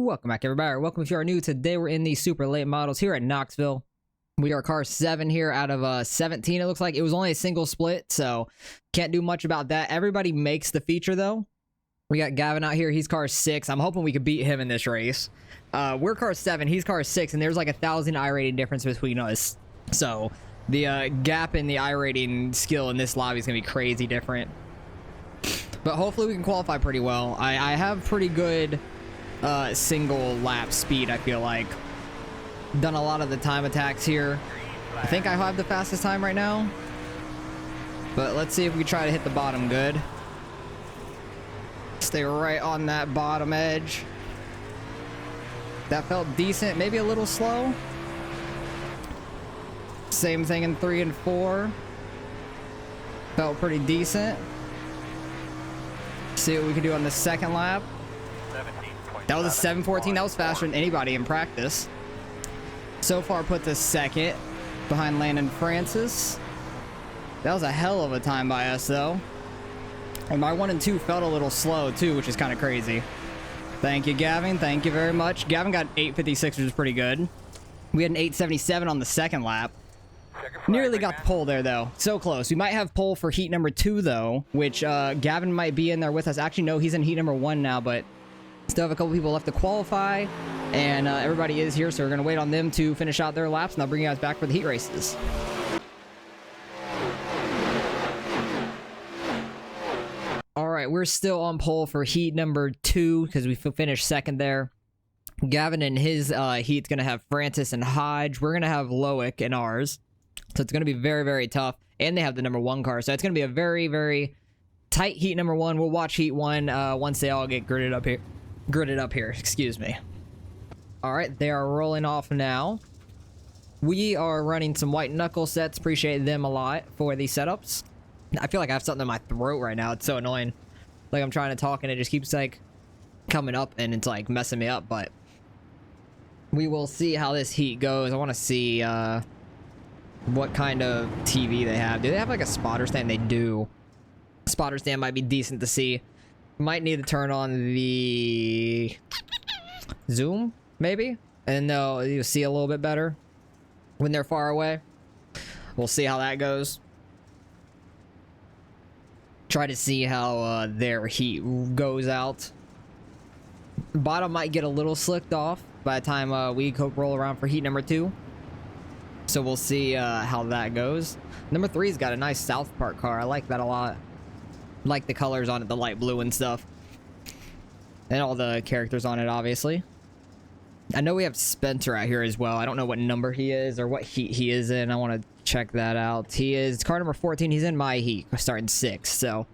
Welcome back, everybody. Welcome if you are new. Today we're in the super late models here at Knoxville. We are car 7 here out of 17. It looks like it was only a single split, so can't do much about that. Everybody makes the feature though. We got Gavin out here. He's car 6. I'm hoping we could beat him in this race. We're car 7. He's car 6, and there's like 1,000 iRating difference between us. So the gap in the iRating skill in this lobby is gonna be crazy different. But hopefully we can qualify pretty well. I have pretty good single lap speed, I feel like. Done a lot of the time attacks here. I think I have the fastest time right now. But let's see if we try to hit the bottom good. Stay right on that bottom edge. That felt decent, maybe a little slow. Same thing in 3 and 4. Felt pretty decent. See what we can do on the second lap. That was a 7:14. That was faster than anybody in practice. So far put the second behind Landon Francis. That was a hell of a time by us though. And my 1 and 2 felt a little slow too, which is kind of crazy. Thank you, Gavin. Thank you very much. Gavin got 8:56, which is pretty good. We had an 8:77 on the second lap. Nearly got the pole there though. So close. We might have pole for heat number 2 though, which Gavin might be in there with us. Actually, no, he's in heat number 1 now, but still have a couple people left to qualify, and everybody is here, so we're gonna wait on them to finish out their laps, and I'll bring you guys back for the heat races. All right, we're still on pole for heat number 2 because we finished second there. Gavin in his heat's gonna have Francis and Hodge. We're gonna have Loic in ours. So it's going to be very, very tough. And they have the number 1 car. So it's going to be a very, very tight heat number 1. We'll watch heat 1 once they all get gridded up here. Excuse me. All right, they are rolling off now. We are running some white knuckle sets. Appreciate them a lot for these setups. I feel like I have something in my throat right now. It's so annoying. Like I'm trying to talk and it just keeps like coming up and it's like messing me up. But we will see how this heat goes. I want to see what kind of TV they have. Do they have like a spotter stand? They do. Spotter stand might be decent to see. Might need to turn on the zoom maybe, and then you'll see a little bit better when they're far away. We'll see how that goes. Try to see how their heat goes out. Bottom might get a little slicked off by the time we roll around for heat number 2. So we'll see how that goes. Number 3's got a nice South Park car. I like that a lot. Like the colors on it, the light blue and stuff. And all the characters on it, obviously. I know we have Spencer out here as well. I don't know what number he is or what heat he is in. I want to check that out. He is car number 14. He's in my heat, starting 6th. So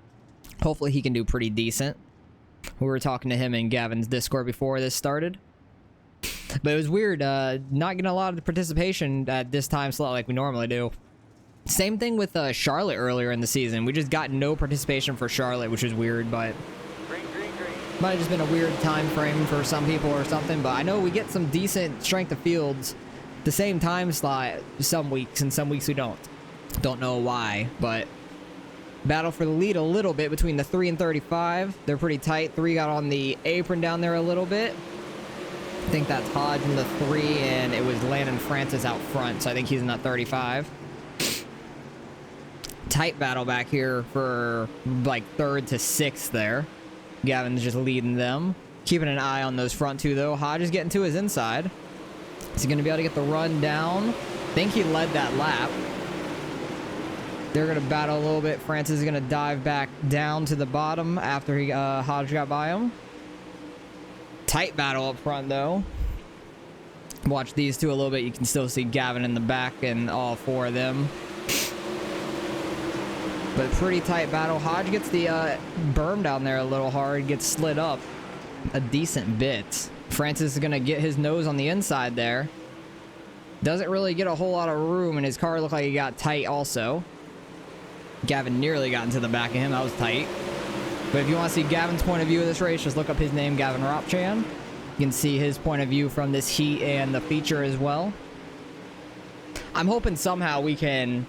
hopefully he can do pretty decent. We were talking to him in Gavin's Discord before this started. But it was weird, not getting a lot of the participation at this time slot like we normally do. Same thing with Charlotte earlier in the season. We just got no participation for Charlotte, which is weird, but might have just been a weird time frame for some people or something. But I know we get some decent strength of fields the same time slot some weeks, and some weeks we don't. Don't know why, but battle for the lead a little bit between the 3 and 35. They're pretty tight. 3 got on the apron down there a little bit. I think that's Hodge in the 3, and it was Landon Francis out front, so I think he's in that 35. Tight battle back here for like 3rd to 6th there. Gavin's just leading them. Keeping an eye on those front 2 though. Hodge is getting to his inside. Is he going to be able to get the run down? I think he led that lap. They're going to battle a little bit. Francis is going to dive back down to the bottom after Hodge got by him. Tight battle up front though. Watch these 2 a little bit. You can still see Gavin in the back and all 4 of them. But pretty tight battle. Hodge gets the berm down there a little hard. Gets slid up a decent bit. Francis is going to get his nose on the inside there. Doesn't really get a whole lot of room, and his car looked like he got tight also. Gavin nearly got into the back of him. That was tight. But if you want to see Gavin's point of view of this race, just look up his name, Gavin Ropchan. You can see his point of view from this heat and the feature as well. I'm hoping somehow we can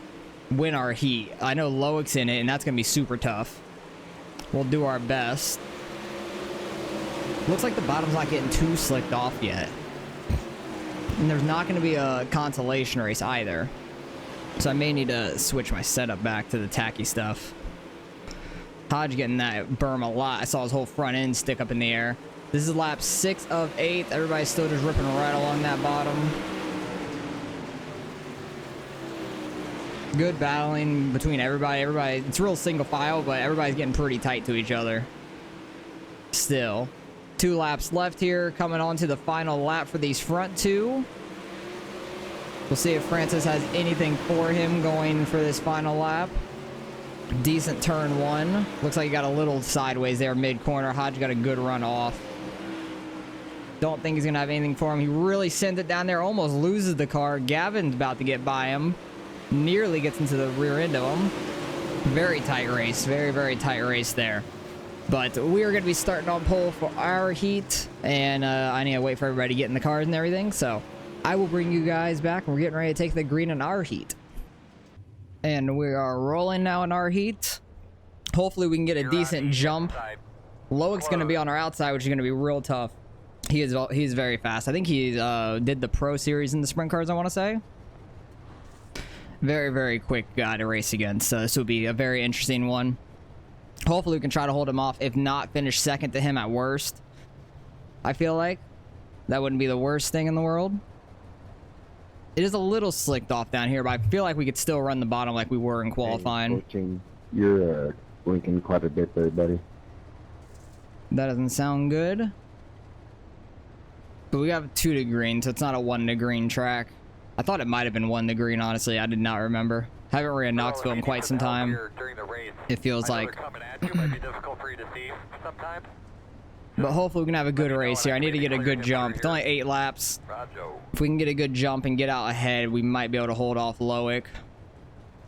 win our heat. I know Loic's in it, and that's going to be super tough. We'll do our best. Looks like the bottom's not getting too slicked off yet. And there's not going to be a consolation race either. So I may need to switch my setup back to the tacky stuff. Hodge getting that berm a lot. I saw his whole front end stick up in the air. This is lap 6 of 8. Everybody's still just ripping right along that bottom. Good battling between everybody. It's real single file, but everybody's getting pretty tight to each other. Still. 2 laps left here, coming on to the final lap for these front 2. We'll see if Francis has anything for him going for this final lap. Decent turn 1. Looks like he got a little sideways there mid-corner. Hodge got a good run off. Don't think he's going to have anything for him. He really sends it down there, almost loses the car. Gavin's about to get by him. Nearly gets into the rear end of him. Very tight race. Very, very tight race there. But we are going to be starting on pole for our heat. And I need to wait for everybody to get in the cars and everything. So I will bring you guys back. We're getting ready to take the green in our heat. And we are rolling now in our heat. Hopefully we can get a decent jump. Loic's going to be on our outside, which is going to be real tough. He's very fast. I think he did the Pro Series in the sprint cars, I want to say. Very, very quick guy to race against. So this will be a very interesting one. Hopefully we can try to hold him off. If not, finish second to him at worst. I feel like that wouldn't be the worst thing in the world. It is a little slicked off down here, but I feel like we could still run the bottom like we were in qualifying. Hey, you're blinking quite a bit there, buddy. That doesn't sound good. But we have 2 to green, so it's not a 1 to green track. I thought it might have been 1 to green, honestly. I did not remember. Haven't ran Knoxville in quite some time. It feels like. But hopefully we can have a good race here. I need to get a good jump. It's only 8 laps. If we can get a good jump and get out ahead, we might be able to hold off Loic.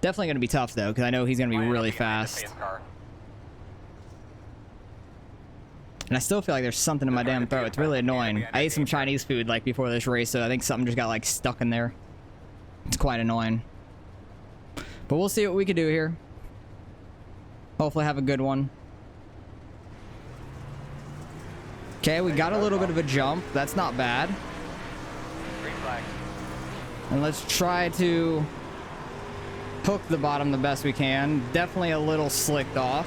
Definitely going to be tough, though, because I know he's going to be really fast. And I still feel like there's something in my damn throat. It's really annoying. I ate some Chinese food, like, before this race, so I think something just got, like, stuck in there. It's quite annoying. But we'll see what we can do here. Hopefully have a good one. Okay, we got a little bit of a jump. That's not bad. And let's try to hook the bottom the best we can. Definitely a little slicked off.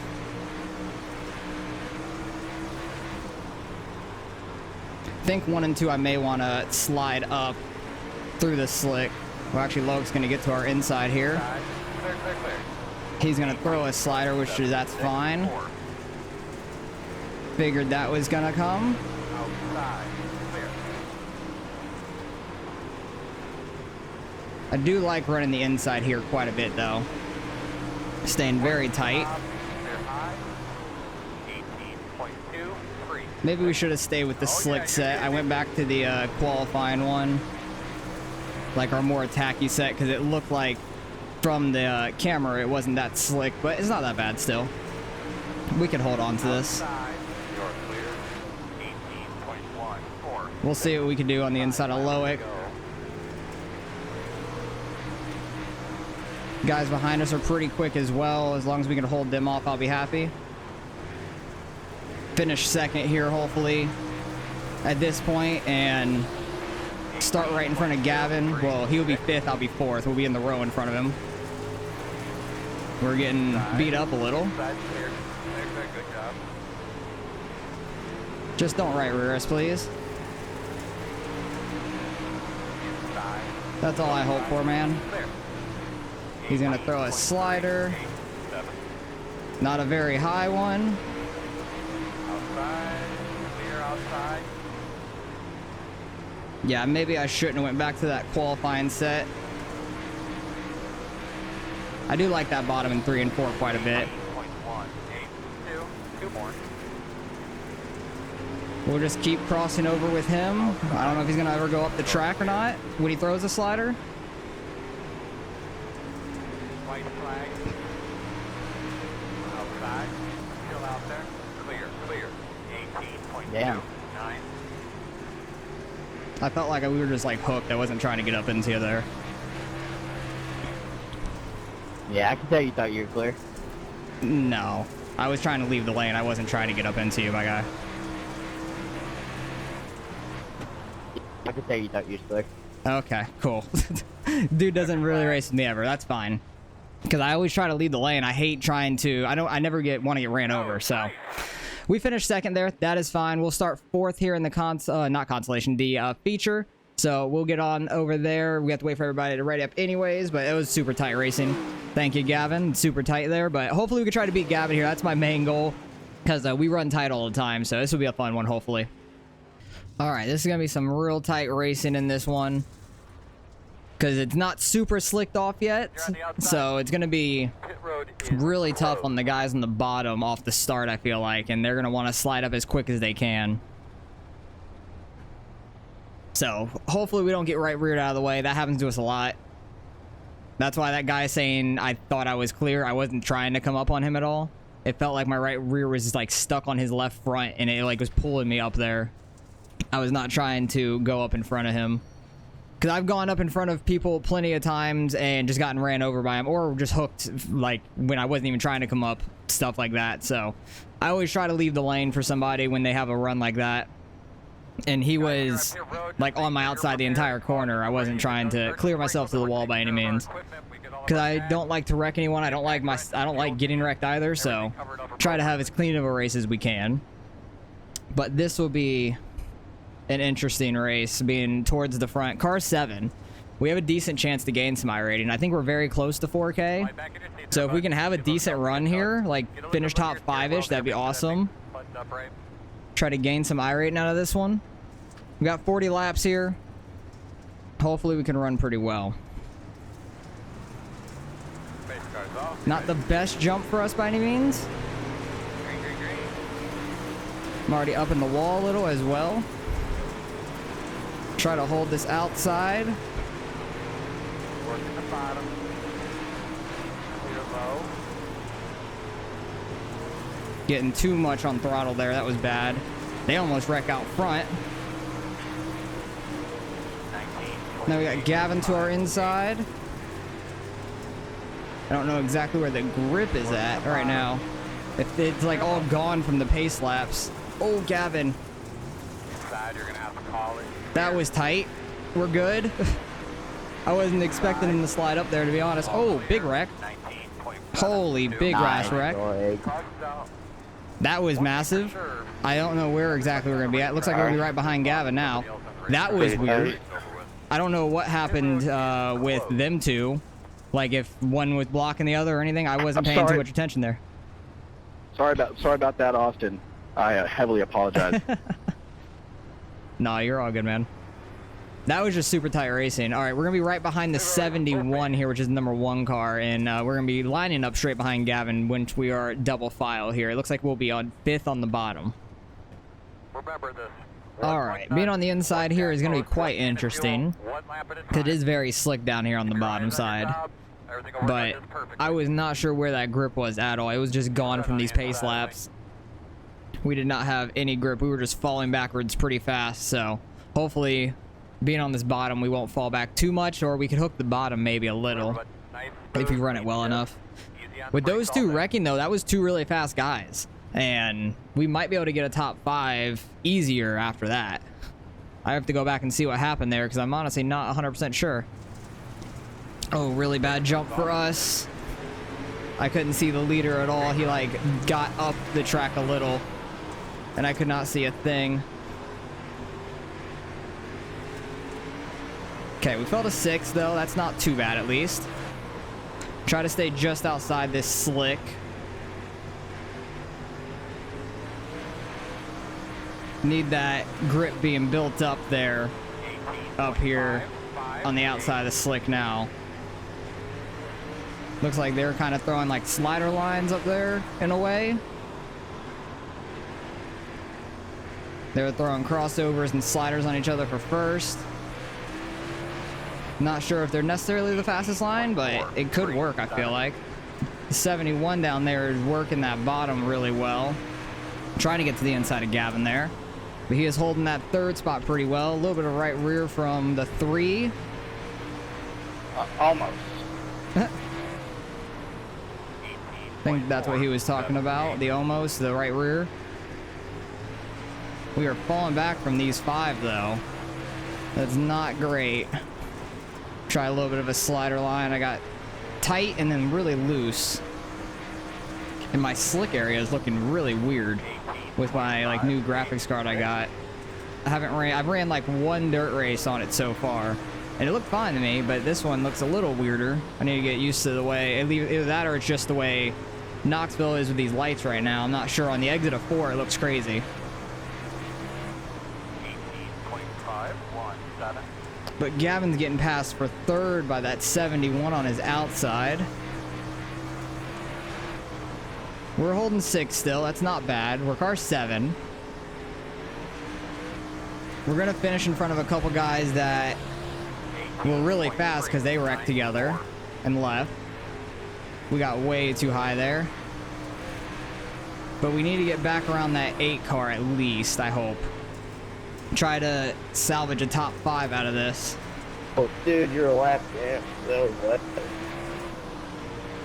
I think 1 and 2 I may want to slide up through the slick. Well, actually, Loic's going to get to our inside here. He's going to throw a slider, which is that's fine. Figured that was going to come. I do like running the inside here quite a bit, though. Staying very tight. Maybe we should have stayed with the slick set. I went back to the qualifying one, like our more attacky set, because it looked like from the camera it wasn't that slick, but it's not that bad still. We can hold on to this. We'll see what we can do on the inside of Loic. Guys behind us are pretty quick as well. As long as we can hold them off, I'll be happy. Finish second here, hopefully, at this point, and start right in front of Gavin. Well, he'll be 5th, I'll be 4th. We'll be in the row in front of him. We're getting beat up a little. Just don't right rear us, please. That's all I hope for, man. He's going to throw a slider. Not a very high one. Yeah, maybe I shouldn't have went back to that qualifying set. I do like that bottom in 3 and 4 quite a bit. We'll just keep crossing over with him. I don't know if he's going to ever go up the track or not when he throws a slider. White flag. Outside. Still out there. Clear. 18.29. Damn. I felt like we were just like hooked. I wasn't trying to get up into there. Yeah, I can tell you thought you were clear. No. I was trying to leave the lane. I wasn't trying to get up into you, my guy. I could tell you thought you were clear. Okay, cool. Dude doesn't really race with me ever. That's fine. Because I always try to lead the lane. I hate trying to. I never want to get ran over. So we finished second there. That is fine. We'll start fourth here in the not consolation, the feature. So we'll get on over there. We have to wait for everybody to ready up anyways, but it was super tight racing. Thank you, Gavin. Super tight there, but hopefully we can try to beat Gavin here. That's my main goal because we run tight all the time, so this will be a fun one, hopefully. All right, this is going to be some real tight racing in this one because it's not super slicked off yet, so it's going to be really tough on the guys on the bottom off the start, I feel like, and they're going to want to slide up as quick as they can. So hopefully we don't get right reared out of the way. That happens to us a lot. That's why that guy saying I thought I was clear, I wasn't trying to come up on him at all. It felt like my right rear was just like stuck on his left front and it like was pulling me up there. I was not trying to go up in front of him. Because I've gone up in front of people plenty of times and just gotten ran over by him or just hooked like when I wasn't even trying to come up, stuff like that. So I always try to leave the lane for somebody when they have a run like that. And he was like on my outside the entire corner. I wasn't trying to clear myself to the wall by any means. Because I don't like to wreck anyone. I don't like getting wrecked either, so try to have as clean of a race as we can. But this will be an interesting race, being towards the front. Car 7, we have a decent chance to gain some iRating. I think we're very close to 4K. So if we can have a decent run here, like finish top 5-ish, that'd be awesome. Try to gain some iRating out of this one. We got 40 laps here. Hopefully we can run pretty well. Not the best jump for us by any means. I'm already up in the wall a little as well. Try to hold this outside. Working the bottom. Clear low. Getting too much on throttle there. That was bad. They almost wreck out front. Now we got Gavin to our inside. I don't know exactly where the grip is at right now. If it's like all gone from the pace laps. Oh, Gavin. You're gonna have to call it. That was tight. We're good. I wasn't expecting him to slide up there, to be honest. Oh, big wreck. Holy big rash wreck. That was massive. I don't know where exactly we're going to be at. Looks like we're going to be right behind Gavin now. That was weird. I don't know what happened with them two. Like if one was blocking the other or anything. I wasn't paying too much attention there. Sorry about that, Austin. I heavily apologize. Nah, you're all good, man. That was just super tight racing. All right, we're going to be right behind the 71 here, which is the #1 car, and we're going to be lining up straight behind Gavin once we are double file here. It looks like we'll be on 5th on the bottom. Remember this. All right, being on the inside here is going to be quite interesting. It is very slick down here on the bottom side, but I was not sure where that grip was at all. It was just gone from these pace laps. We did not have any grip. We were just falling backwards pretty fast, so hopefully being on this bottom we won't fall back too much, or we could hook the bottom maybe a little if we run it well enough. With those two wrecking though, that was two really fast guys, and we might be able to get a top 5 easier after that. I have to go back and see what happened there because I'm honestly not 100% sure. Oh, really bad jump for us. I couldn't see the leader at all. He like got up the track a little and I could not see a thing. Okay, we fell to 6th though. That's not too bad at least. Try to stay just outside this slick. Need that grip being built up there, up here on the outside of the slick now. Looks like they're kind of throwing like slider lines up there in a way. They're throwing crossovers and sliders on each other for first. Not sure if they're necessarily the fastest line, but it could work, I feel like. The 71 down there is working that bottom really well. Trying to get to the inside of Gavin there. But he is holding that 3rd spot pretty well. A little bit of right rear from the 3. Almost. I think that's what he was talking about. The almost, the right rear. We are falling back from these 5 though. That's not great. Try a little bit of a slider line. I got tight and then really loose. And my slick area is looking really weird with my like new graphics card I got. I've ran like one dirt race on it so far, and it looked fine to me, but this one looks a little weirder. I need to get used to the way, either that or it's just the way Knoxville is with these lights right now. I'm not sure. On the exit of 4, it looks crazy. 18.517. But Gavin's getting passed for 3rd by that 71 on his outside. We're holding 6 still. That's not bad. We're car 7. We're going to finish in front of a couple guys that were really fast because they wrecked together and left. We got way too high there. But we need to get back around that 8 car at least, I hope. Try to salvage a top 5 out of this. Oh, dude, you're a lap champ. That was lap.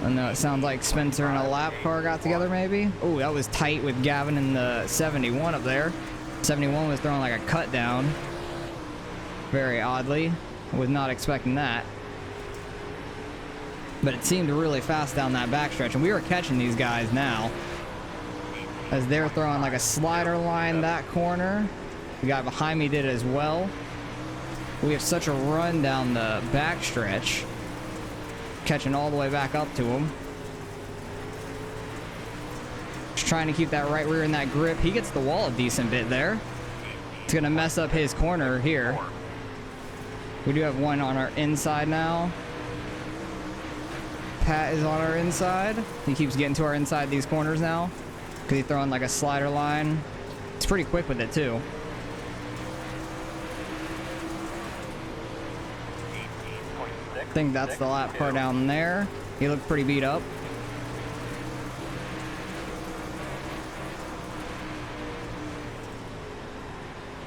I know it sounds like Spencer and a lap car got together maybe. Oh, that was tight with Gavin and the 71 up there. 71 was throwing like a cut down. Very oddly. I was not expecting that. But it seemed really fast down that backstretch, and we were catching these guys now. As they're throwing like a slider line that corner. The guy behind me did it as well. We have such a run down the backstretch. Catching all the way back up to him. Just trying to keep that right rear in that grip. He gets the wall a decent bit there. It's gonna mess up his corner here. We do have one on our inside now. Pat is on our inside. He keeps getting to our inside these corners now. Because he's throwing like a slider line. It's pretty quick with it too. I think that's the lap car down there. He looked pretty beat up.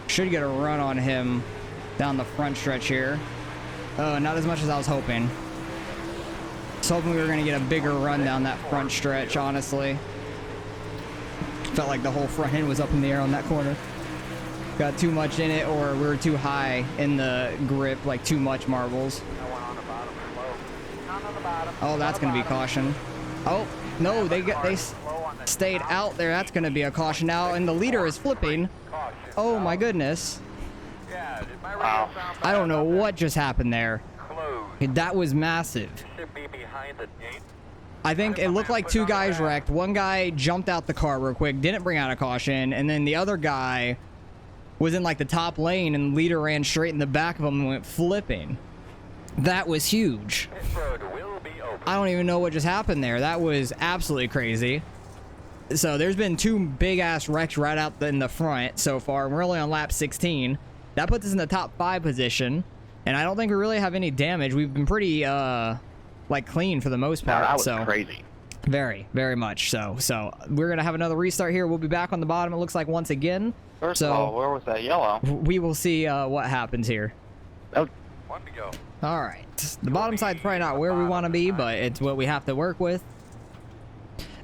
Should get a run on him down the front stretch here. Not as much as I was hoping. I was hoping we were going to get a bigger run down that front stretch, honestly. Felt like the whole front end was up in the air on that corner. Got too much in it, or we were too high in the grip, like too much marbles. Oh, that's going to be caution. Oh, no, they stayed out there. That's going to be a caution now, and the leader is flipping. Oh my goodness. Wow. I don't know what just happened there. That was massive. I think it looked like 2 guys wrecked. One guy jumped out the car real quick, didn't bring out a caution, and then the other guy was in like the top lane, and the leader ran straight in the back of him and went flipping. That was huge. I don't even know what just happened there. That was absolutely crazy. So there's been 2 big ass wrecks right out in the front so far. We're only on lap 16. That puts us in the top 5 position, and I don't think we really have any damage. We've been pretty like clean for the most part. That was so crazy. very, very much so. So we're gonna have another restart here. We'll be back on the bottom, it looks like, once again. First of all, where was that yellow? We will see what happens here. Oh, One to go. All right, the bottom side's probably not where we want to be, but it's what we have to work with.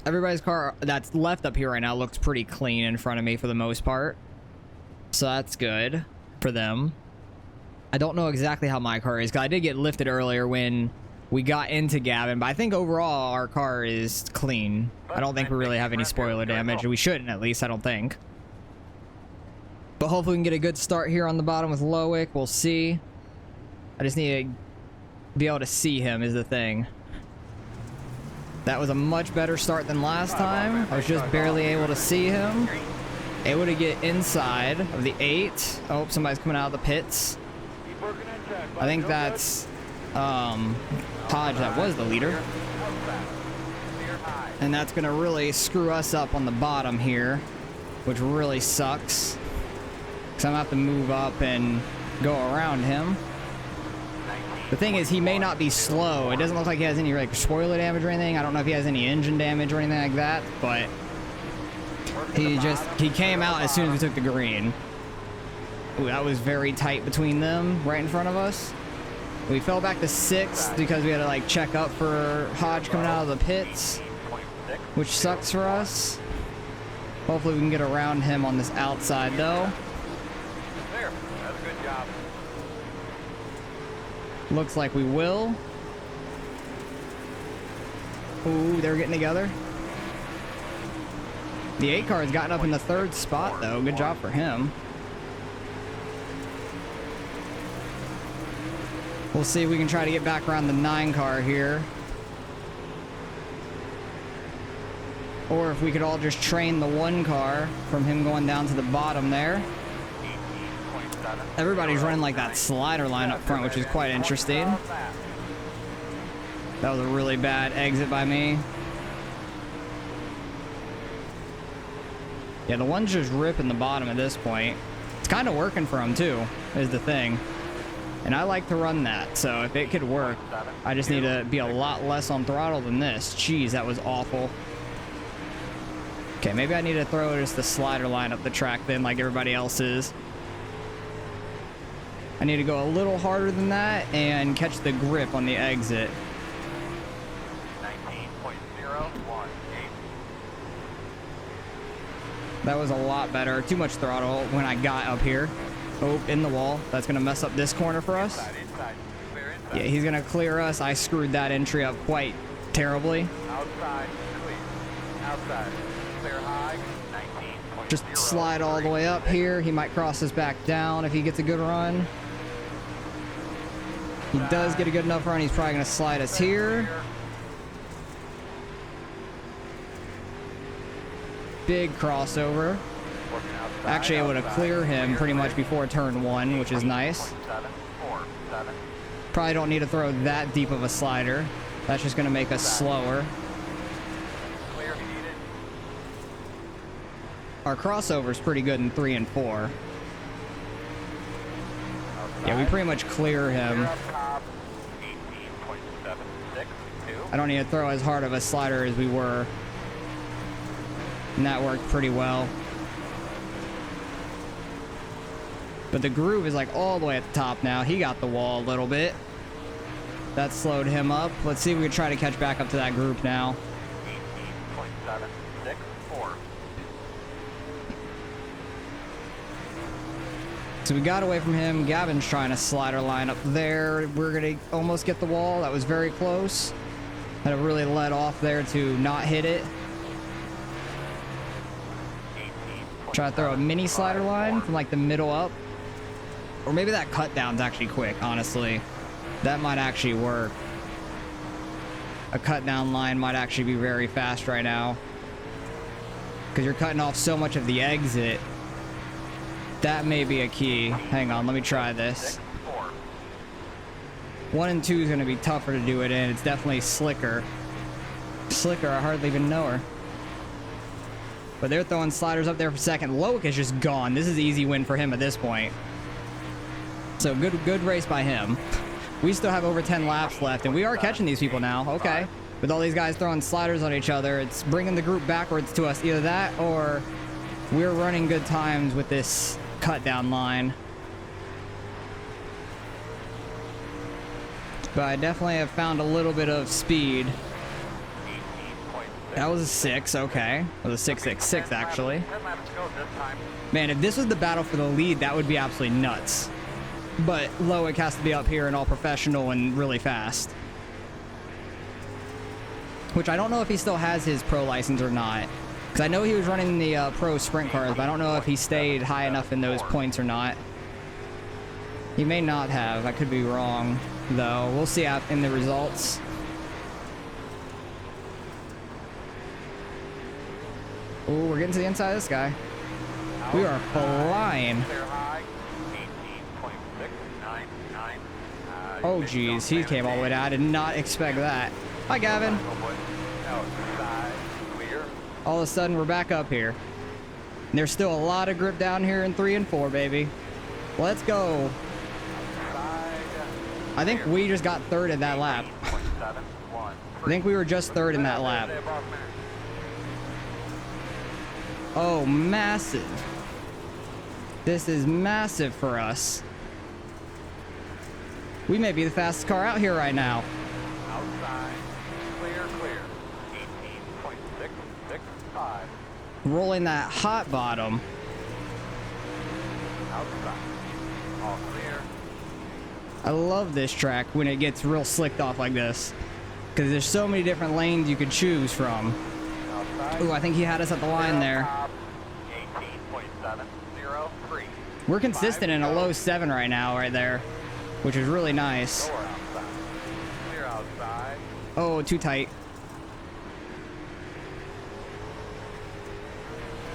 Everybody's car that's left up here right now looks pretty clean in front of me for the most part. So that's good for them. I don't know exactly how my car is, because I did get lifted earlier when we got into Gavin, but I think overall our car is clean. I don't think we really have any spoiler damage. We shouldn't, at least, I don't think. But hopefully we can get a good start here on the bottom with Loic. We'll see. I just need to be able to see him is the thing. That was a much better start than last time. I was just barely able to see him. Able to get inside of the 8. Oh, somebody's coming out of the pits. I think that's Hodge that was the leader. And that's going to really screw us up on the bottom here, which really sucks. Because I'm going to have to move up and go around him. The thing is, he may not be slow. It doesn't look like he has any like spoiler damage or anything. I don't know if he has any engine damage or anything like that, but he came out as soon as we took the green. Ooh, that was very tight between them, right in front of us. We fell back to 6th because we had to like check up for Hodge coming out of the pits, which sucks for us. Hopefully we can get around him on this outside though. There. That's a good job. Looks like we will. Ooh, they're getting together. The 8 car has gotten up in the 3rd spot, though. Good job for him. We'll see if we can try to get back around the 9 car here. Or if we could all just train the 1 car from him going down to the bottom there. Everybody's running like that slider line up front, which is quite interesting. That was a really bad exit by me. Yeah, the one's just ripping the bottom at this point. It's kind of working for him too, is the thing. And I like to run that, so if it could work, I just need to be a lot less on throttle than this. Jeez, that was awful. Okay, maybe I need to throw just the slider line up the track then like everybody else is. I need to go a little harder than that and catch the grip on the exit. 19.018. That was a lot better. Too much throttle when I got up here. Oh, in the wall. That's going to mess up this corner for us. Yeah, he's going to clear us. I screwed that entry up quite terribly. Outside, clear. Outside, clear high. 19.0. Just slide all the way up here. He might cross us back down if he gets a good run. He does get a good enough run. He's probably going to slide us here. Big crossover. Actually able to clear him pretty much before turn 1, which is nice. Probably don't need to throw that deep of a slider. That's just going to make us slower. Our crossover is pretty good in 3 and 4. Yeah, we pretty much clear him. I don't need to throw as hard of a slider as we were. And that worked pretty well. But the groove is like all the way at the top now. He got the wall a little bit. That slowed him up. Let's see if we can try to catch back up to that group now. 18.764. So we got away from him. Gavin's trying to slider line up there. We're going to almost get the wall. That was very close. Had to really let off there to not hit it. Try to throw a mini slider line from like the middle up. Or maybe that cut down's actually quick, honestly. That might actually work. A cut down line might actually be very fast right now. Because you're cutting off so much of the exit. That may be a key. Hang on, let me try this. 1 and 2 is going to be tougher to do it in. It's definitely Slicker. Slicker, I hardly even know her. But they're throwing sliders up there for second. Loic is just gone. This is an easy win for him at this point. So good race by him. We still have over 10 laps left, and we are catching these people now. Okay. With all these guys throwing sliders on each other, it's bringing the group backwards to us. Either that or we're running good times with this cut down line. But I definitely have found a little bit of speed. That was a 6, okay. It was a 6.66 actually. Man, if this was the battle for the lead, that would be absolutely nuts. But Loic has to be up here and all professional and really fast. Which I don't know if he still has his pro license or not. Because I know he was running the pro sprint cars, but I don't know if he stayed high enough in those points or not. He may not have. I could be wrong, though. We'll see in the results. Oh, we're getting to the inside of this guy. We are flying. Oh, geez. He came all the way down. I did not expect that. Hi, Gavin. All of a sudden, we're back up here. And there's still a lot of grip down here in 3 and 4, baby. Let's go. I think we just got third in that lap. I think we were just third in that lap. Oh, massive. This is massive for us. We may be the fastest car out here right now. Outside, clear. 18.665. Rolling that hot bottom. Outside, all clear. I love this track when it gets real slicked off like this. Because there's so many different lanes you could choose from. Ooh, I think he had us at the line there. 18.703. We're consistent in a low 7 right now, right there. Which is really nice. Lower outside. Clear outside. Oh, too tight.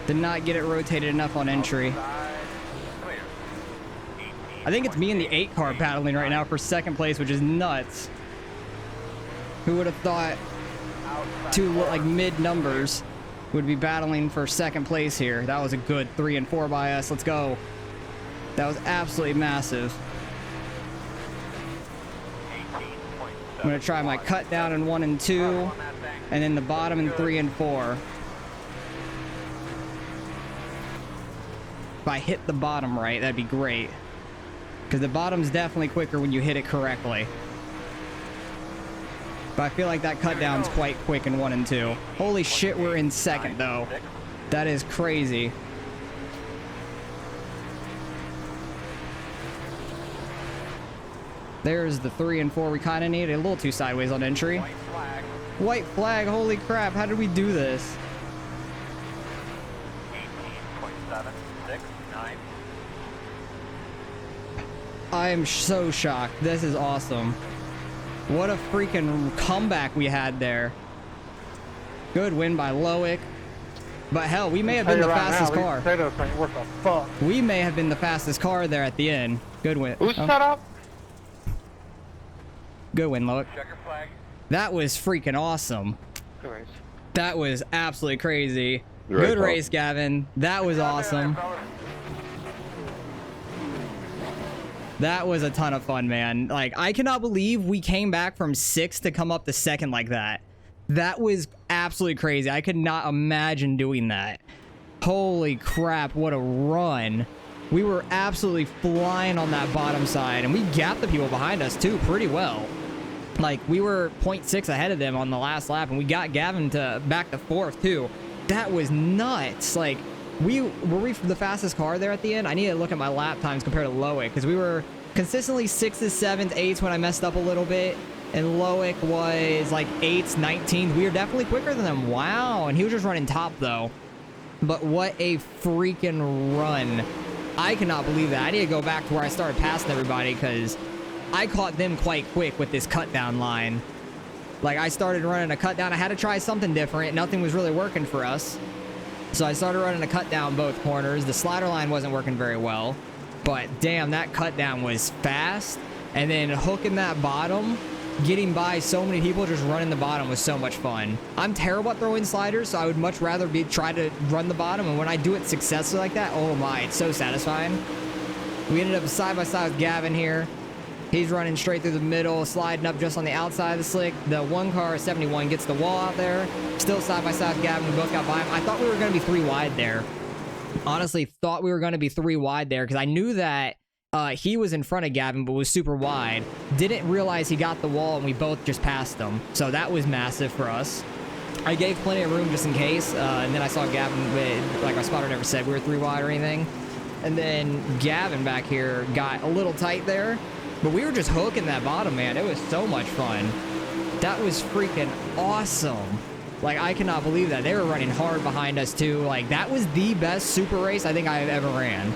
Did not get it rotated enough on entry. Outside. Clear. I think it's me and the 8 car battling right now for second place, which is nuts. Who would have thought two like mid numbers would be battling for second place here? That was a good 3 and 4 by us. Let's go. That was absolutely massive. I'm gonna try my cut down in 1 and 2, and then the bottom in 3 and 4. If I hit the bottom right, that'd be great. Because the bottom's definitely quicker when you hit it correctly. But I feel like that cut down's quite quick in 1 and 2. Holy shit, we're in second though. That is crazy. There's the 3 and 4 we kind of need. A little too sideways on entry. White flag. White flag, holy crap, how did we do this? 18.769. I am so shocked. This is awesome. What a freaking comeback we had there. Good win by Loic. But hell, we may have been the fastest car. Potatoes ain't worth a fuck. We may have been the fastest car there at the end. Good win. Who Oh, shut up? good win, Loic. Checker flag. That was freaking awesome. Good race. That was absolutely crazy. Right, Good Paul. race, Gavin. That was awesome. That was a ton of fun, man. Like, I cannot believe we came back from 6th to come up to 2nd like that. That was absolutely crazy. I could not imagine doing that. Holy crap, what a run. We were absolutely flying on that bottom side, and we gapped the people behind us, too, pretty well. Like, we were 0.6 ahead of them on the last lap, and we got Gavin to back to 4th, too. That was nuts. Like, were we the fastest car there at the end? I need to look at my lap times compared to Loic, because we were consistently 6th, 7th, 8th when I messed up a little bit, and Loic was like 8th, 19th. We were definitely quicker than them. Wow, and he was just running top, though. But what a freaking run. I cannot believe that. I need to go back to where I started passing everybody, because I caught them quite quick with this cut down line. Like, I started running a cut down. I had to try something different. Nothing was really working for us. So I started running a cut down both corners. The slider line wasn't working very well. But damn, that cut down was fast. And then hooking that bottom, getting by so many people, just running the bottom was so much fun. I'm terrible at throwing sliders, so I would much rather try to run the bottom. And when I do it successfully like that, oh my, it's so satisfying. We ended up side by side with Gavin here. He's running straight through the middle, sliding up just on the outside of the slick. The 1 car, 71, gets the wall out there. Still side by side with Gavin. We both got by him. I thought we were going to be 3 wide there. Honestly, thought we were going to be 3 wide there, because I knew that he was in front of Gavin, but was super wide. Didn't realize he got the wall, and we both just passed him. So that was massive for us. I gave plenty of room just in case, and then I saw Gavin, like our spotter never said we were 3 wide or anything. And then Gavin back here got a little tight there. But we were just hooking that bottom, man. It was so much fun. That was freaking awesome. Like, I cannot believe that. They were running hard behind us, too. Like, that was the best super race I think I've ever ran.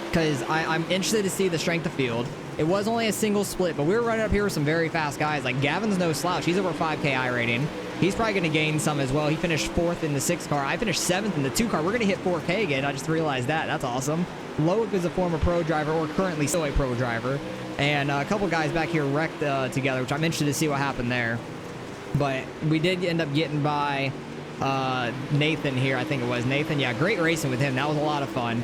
Because I'm interested to see the strength of field. It was only a single split, but we were running up here with some very fast guys. Like, Gavin's no slouch. He's over 5K I rating. He's probably going to gain some as well. He finished 4th in the 6 car. I finished 7th in the 2 car. We're going to hit 4K again. I just realized that. That's awesome. Loic is a former pro driver, or currently still a pro driver. And a couple guys back here wrecked together, which I'm interested to see what happened there. But we did end up getting by Nathan here, I think it was. Nathan, yeah, great racing with him. That was a lot of fun.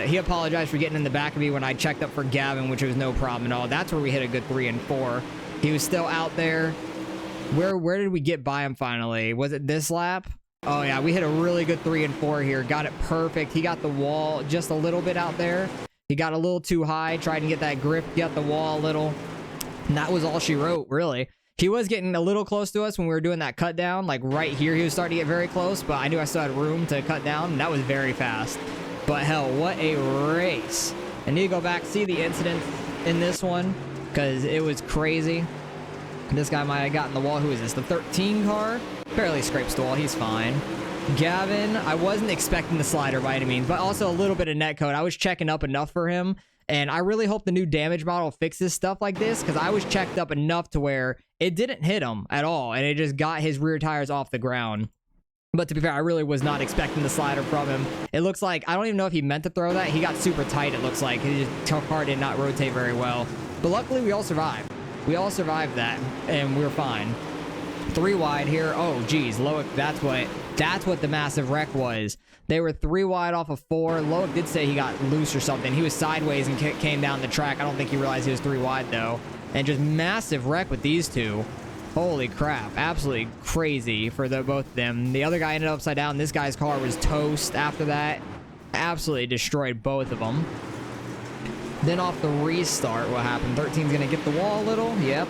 He apologized for getting in the back of me when I checked up for Gavin, which was no problem at all. That's where we hit a good 3 and 4. He was still out there. Where did we get by him finally? Was it this lap? Oh, yeah, we hit a really good 3 and 4 here. Got it perfect. He got the wall just a little bit out there. He got a little too high, tried to get that grip, get the wall a little. And that was all she wrote, really. He was getting a little close to us when we were doing that cut down. Like right here, he was starting to get very close, but I knew I still had room to cut down, and that was very fast. But hell, what a race. I need to go back, see the incident. in this one because it was crazy. This guy might have gotten the wall. Who is this? The 13 car? Barely scrapes the wall. He's fine. Gavin, I wasn't expecting the slider by any means, but also a little bit of netcode. I was checking up enough for him, and I really hope the new damage model fixes stuff like this, because I was checked up enough to where it didn't hit him at all, and it just got his rear tires off the ground. But to be fair, I really was not expecting the slider from him. It looks like, I don't even know if he meant to throw that. He got super tight, it looks like. His car did not rotate very well. But luckily, we all survived. We all survived that, and we're fine. 3 wide here. Oh, geez. Loic, that's what the massive wreck was. They were 3 wide off of 4. Loic did say he got loose or something. He was sideways and came down the track. I don't think he realized he was 3 wide, though. And just massive wreck with these two. Holy crap. Absolutely crazy for both of them. The other guy ended up upside down. This guy's car was toast after that. Absolutely destroyed both of them. Then off the restart, what happened? 13's going to get the wall a little. Yep.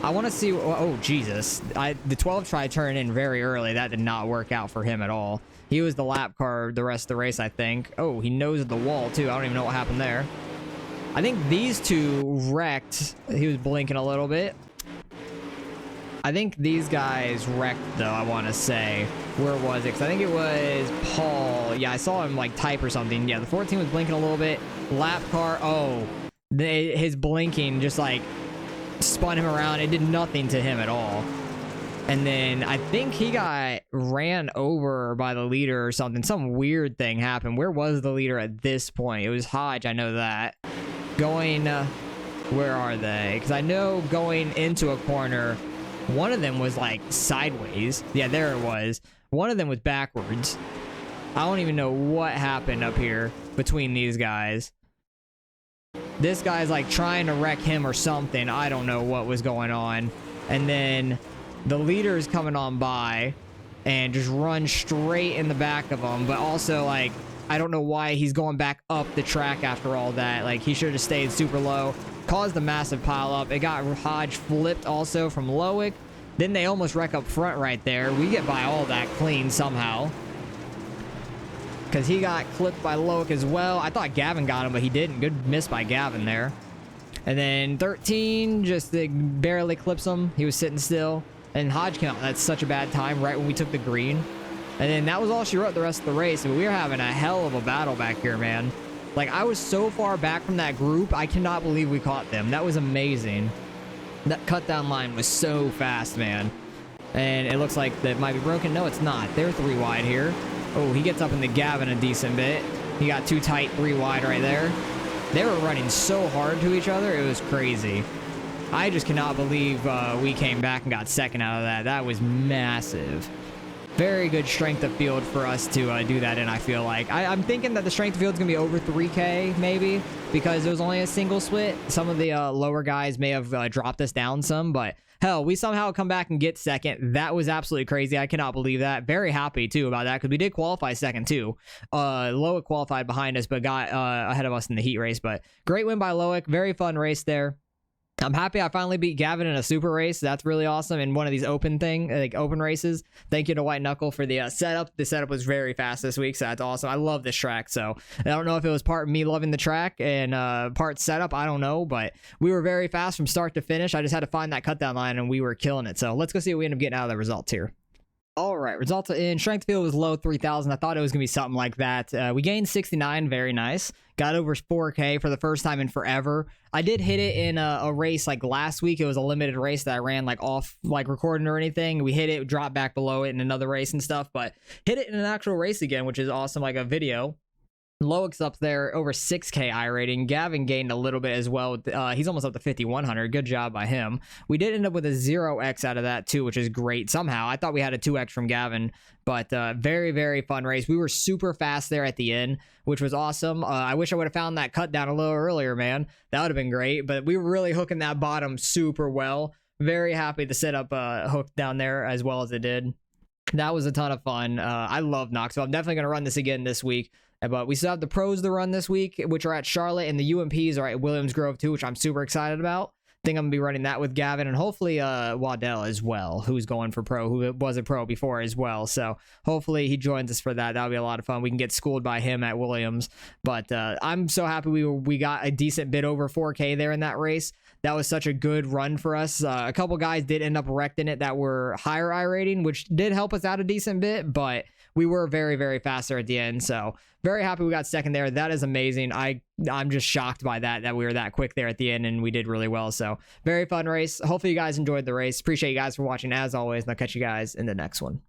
I want to see... Oh, Jesus. The 12 tried turning in very early. That did not work out for him at all. He was the lap car the rest of the race, I think. Oh, he nosed the wall, too. I don't even know what happened there. I think these two wrecked. He was blinking a little bit. I think these guys wrecked, though, I want to say. Where was it? Because I think it was Paul. Yeah, I saw him, like, type or something. Yeah, the 14 was blinking a little bit. Lap car. Oh, his blinking just, like, spun him around. It did nothing to him at all. And then I think he got ran over by the leader or something. Some weird thing happened. Where was the leader at this point? It was Hodge. I know that. Going, where are they? Because I know going into a corner, one of them was like sideways. Yeah, there it was. One of them was backwards. I don't even know what happened up here between these guys. This guy's like trying to wreck him or something. I don't know what was going on. And then the leader is coming on by and just run straight in the back of him. But also, like, I don't know why he's going back up the track after all that. Like, he should have stayed super low. Caused a massive pile up. It got Hodge flipped also from Loic. Then they almost wreck up front right there. We get by all that clean somehow. Because he got clipped by Loic as well. I thought Gavin got him, but he didn't. Good miss by Gavin there. And then 13 just barely clips him. He was sitting still. And Hodge came out. That's such a bad time right when we took the green. And then that was all she wrote the rest of the race. And we were having a hell of a battle back here, man. Like, I was so far back from that group. I cannot believe we caught them. That was amazing. That cut down line was so fast, man. And it looks like that might be broken. No, it's not. They're 3 wide here. Oh, he gets up into Gavin a decent bit. He got too tight 3 wide right there. They were running so hard to each other. It was crazy. I just cannot believe we came back and got second out of that. That was massive. Very good strength of field for us to do that in, I feel like. I'm thinking that the strength of field is going to be over 3K, maybe, because it was only a single split. Some of the lower guys may have dropped us down some, but hell, we somehow come back and get second. That was absolutely crazy. I cannot believe that. Very happy, too, about that, because we did qualify second, too. Loic qualified behind us, but got ahead of us in the heat race. But great win by Loic. Very fun race there. I'm happy I finally beat Gavin in a super race. That's really awesome. In one of these open races. Thank you to White Knuckle for the setup. The setup was very fast this week, so that's awesome. I love this track. So I don't know if it was part me loving the track and part setup. I don't know, but we were very fast from start to finish. I just had to find that cut down line and we were killing it. So let's go see what we end up getting out of the results here. All right, results in strength field was low 3,000. I thought it was going to be something like that. We gained 69, very nice. Got over 4K for the first time in forever. I did hit it in a race like last week. It was a limited race that I ran like off like recording or anything. We hit it, dropped back below it in another race and stuff, but hit it in an actual race again, which is awesome, like a video. Loic's up there, over 6K I rating. Gavin gained a little bit as well. He's almost up to 5,100. Good job by him. We did end up with a 0x out of that too, which is great. Somehow, I thought we had a 2x from Gavin, but very, very fun race. We were super fast there at the end, which was awesome. I wish I would have found that cut down a little earlier, man. That would have been great, but we were really hooking that bottom super well. Very happy the setup hooked down there as well as it did. That was a ton of fun. I love Knoxville. I'm definitely going to run this again this week. But we still have the pros to run this week, which are at Charlotte, and the UMPs are at Williams Grove too, which I'm super excited about. think I'm gonna be running that with Gavin and hopefully Waddell as well, who's going for pro, who was a pro before as well. So hopefully he joins us for that. That'll be a lot of fun. We can get schooled by him at Williams. But I'm so happy we got a decent bit over 4K there in that race. That was such a good run for us. A couple guys did end up wrecked in it that were higher I rating, which did help us out a decent bit, but we were very, very fast there at the end. So very happy we got second there. That is amazing. I'm just shocked by that we were that quick there at the end and we did really well. So very fun race. Hopefully you guys enjoyed the race. Appreciate you guys for watching as always, and I'll catch you guys in the next one.